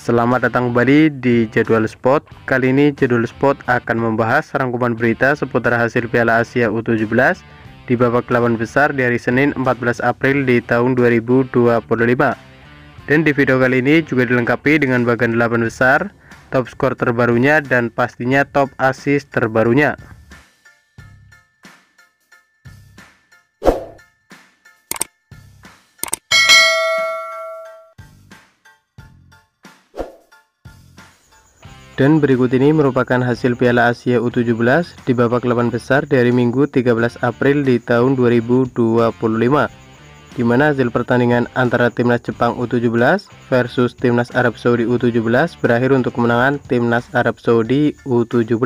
Selamat datang kembali di Jadwal Sport. Kali ini Jadwal Sport akan membahas rangkuman berita seputar hasil Piala Asia U17 di babak 8 besar di hari Senin 14 April di tahun 2025. Dan di video kali ini juga dilengkapi dengan bagian 8 besar, top skor terbarunya, dan pastinya top assist terbarunya. Dan berikut ini merupakan hasil Piala Asia U17 di babak 8 besar dari Minggu 13 April di tahun 2025, di mana hasil pertandingan antara Timnas Jepang U17 versus Timnas Arab Saudi U17 berakhir untuk kemenangan Timnas Arab Saudi U17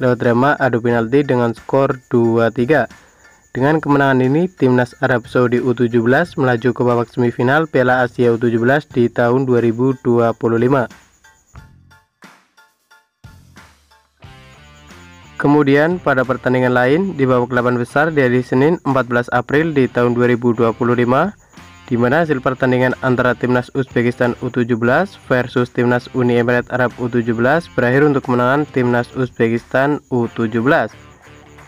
lewat drama adu penalti dengan skor 2-3. Dengan kemenangan ini, Timnas Arab Saudi U17 melaju ke babak semifinal Piala Asia U17 di tahun 2025. Kemudian pada pertandingan lain di babak 8 besar di hari Senin 14 April di tahun 2025, di mana hasil pertandingan antara Timnas Uzbekistan U17 versus Timnas Uni Emirat Arab U17 berakhir untuk kemenangan Timnas Uzbekistan U17.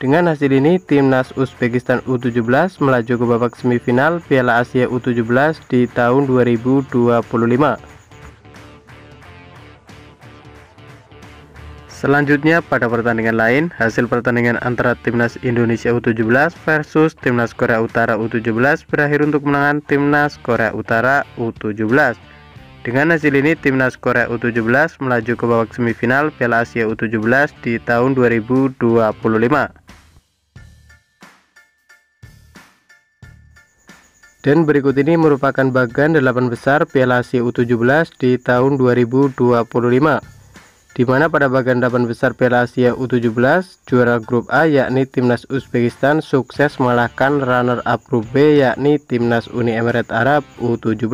Dengan hasil ini, Timnas Uzbekistan U17 melaju ke babak semifinal Piala Asia U17 di tahun 2025. Selanjutnya pada pertandingan lain, hasil pertandingan antara Timnas Indonesia U17 versus Timnas Korea Utara U17 berakhir untuk kemenangan Timnas Korea Utara U17. Dengan hasil ini, Timnas Korea U17 melaju ke babak semifinal Piala Asia U17 di tahun 2025. Dan berikut ini merupakan bagian 8 besar Piala Asia U17 di tahun 2025. Di mana pada bagian 8 besar Piala Asia U17, juara grup A yakni Timnas Uzbekistan sukses mengalahkan runner-up grup B yakni Timnas Uni Emirat Arab U17.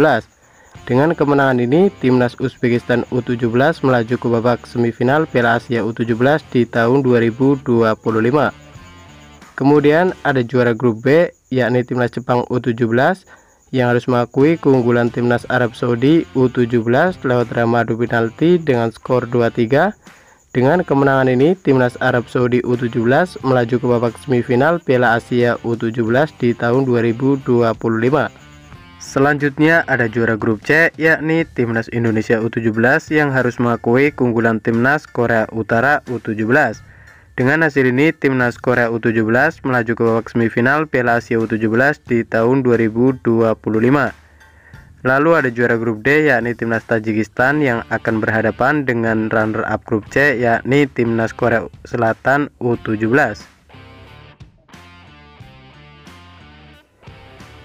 Dengan kemenangan ini, Timnas Uzbekistan U17 melaju ke babak semifinal Piala Asia U17 di tahun 2025. Kemudian ada juara grup B yakni Timnas Jepang U17 yang harus mengakui keunggulan Timnas Arab Saudi U17 lewat drama adu penalti dengan skor 2-3. Dengan kemenangan ini, Timnas Arab Saudi U17 melaju ke babak semifinal Piala Asia U17 di tahun 2025. Selanjutnya ada juara grup C yakni Timnas Indonesia U17 yang harus mengakui keunggulan Timnas Korea Utara U17. Dengan hasil ini, Timnas Korea U17 melaju ke babak semifinal Piala Asia U17 di tahun 2025. Lalu ada juara grup D yakni Timnas Tajikistan yang akan berhadapan dengan runner-up grup C yakni Timnas Korea Selatan U17.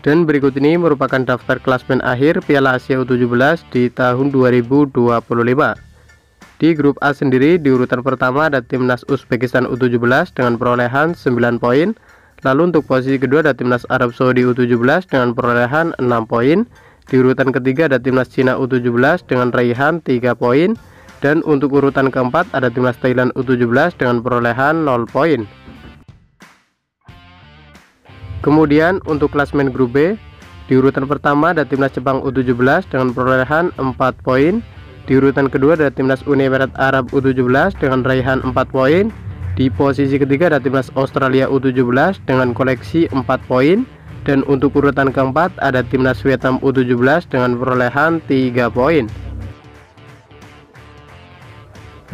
Dan berikut ini merupakan daftar klasmen akhir Piala Asia U17 di tahun 2025. Di grup A sendiri, di urutan pertama ada Timnas Uzbekistan U17 dengan perolehan 9 poin. Lalu untuk posisi kedua ada Timnas Arab Saudi U17 dengan perolehan 6 poin. Di urutan ketiga ada Timnas Cina U17 dengan raihan 3 poin. Dan untuk urutan keempat ada Timnas Thailand U17 dengan perolehan 0 poin. Kemudian untuk klasmen grup B, di urutan pertama ada Timnas Jepang U17 dengan perolehan 4 poin. Di urutan kedua ada Timnas Uni Emirat Arab U17 dengan raihan 4 poin. Di posisi ketiga ada Timnas Australia U17 dengan koleksi 4 poin. Dan untuk urutan keempat ada Timnas Vietnam U17 dengan perolehan 3 poin.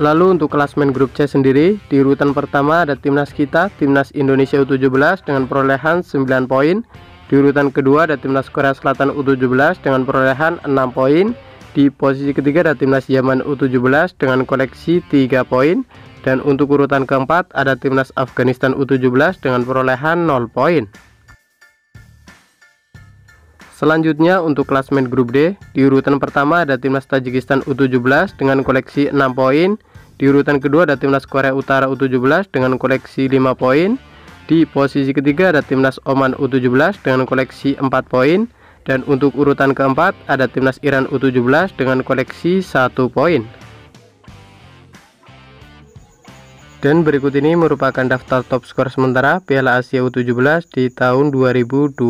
Lalu untuk klasmen grup C sendiri, di urutan pertama ada Timnas kita, Timnas Indonesia U17 dengan perolehan 9 poin. Di urutan kedua ada Timnas Korea Selatan U17 dengan perolehan 6 poin. Di posisi ketiga ada Timnas Yaman U17 dengan koleksi 3 poin. Dan untuk urutan keempat ada Timnas Afghanistan U17 dengan perolehan 0 poin. Selanjutnya untuk klasmen grup D, di urutan pertama ada Timnas Tajikistan U17 dengan koleksi 6 poin. Di urutan kedua ada Timnas Korea Utara U17 dengan koleksi 5 poin. Di posisi ketiga ada Timnas Oman U17 dengan koleksi 4 poin. Dan untuk urutan keempat ada Timnas Iran U17 dengan koleksi 1 poin. Dan berikut ini merupakan daftar top skor sementara Piala Asia U17 di tahun 2025.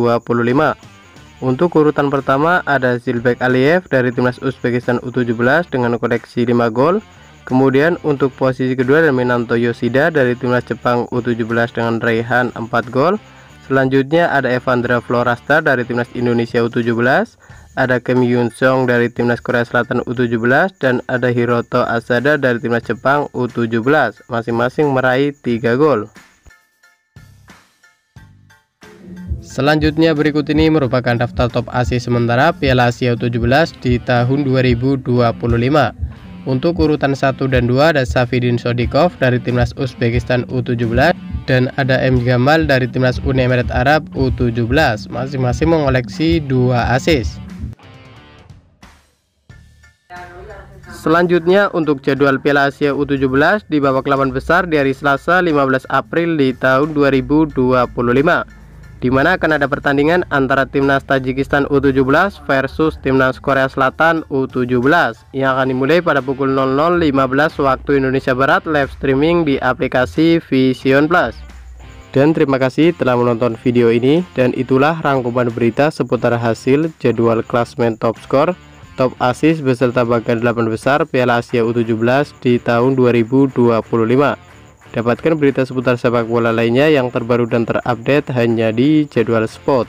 Untuk urutan pertama ada Zilbek Aliyev dari timnas Uzbekistan U17 dengan koleksi 5 gol. Kemudian untuk posisi kedua ada Minato Yoshida dari timnas Jepang U17 dengan raihan 4 gol. Selanjutnya ada Evandra Florasta dari timnas Indonesia U17, ada Kim Yoon Song dari timnas Korea Selatan U17, dan ada Hiroto Asada dari timnas Jepang U17, masing-masing meraih 3 gol. Selanjutnya berikut ini merupakan daftar top asis sementara Piala Asia U17 di tahun 2025. Untuk urutan 1 dan 2 ada Safidin Shodikov dari timnas Uzbekistan U17 dan ada M. Gamal dari timnas Uni Emirat Arab U17, masing-masing mengoleksi 2 asis. Selanjutnya untuk jadwal Piala Asia U17 di babak 8 besar di hari Selasa 15 April di tahun 2025, di mana akan ada pertandingan antara timnas Tajikistan U17 versus timnas Korea Selatan U17 yang akan dimulai pada pukul 00.15 waktu Indonesia Barat, live streaming di aplikasi Vision Plus. Dan terima kasih telah menonton video ini, dan itulah rangkuman berita seputar hasil jadwal klasmen top skor, top asis beserta bagian 8 besar Piala Asia U17 di tahun 2025. Dapatkan berita seputar sepak bola lainnya yang terbaru dan terupdate hanya di Jadwal Sport.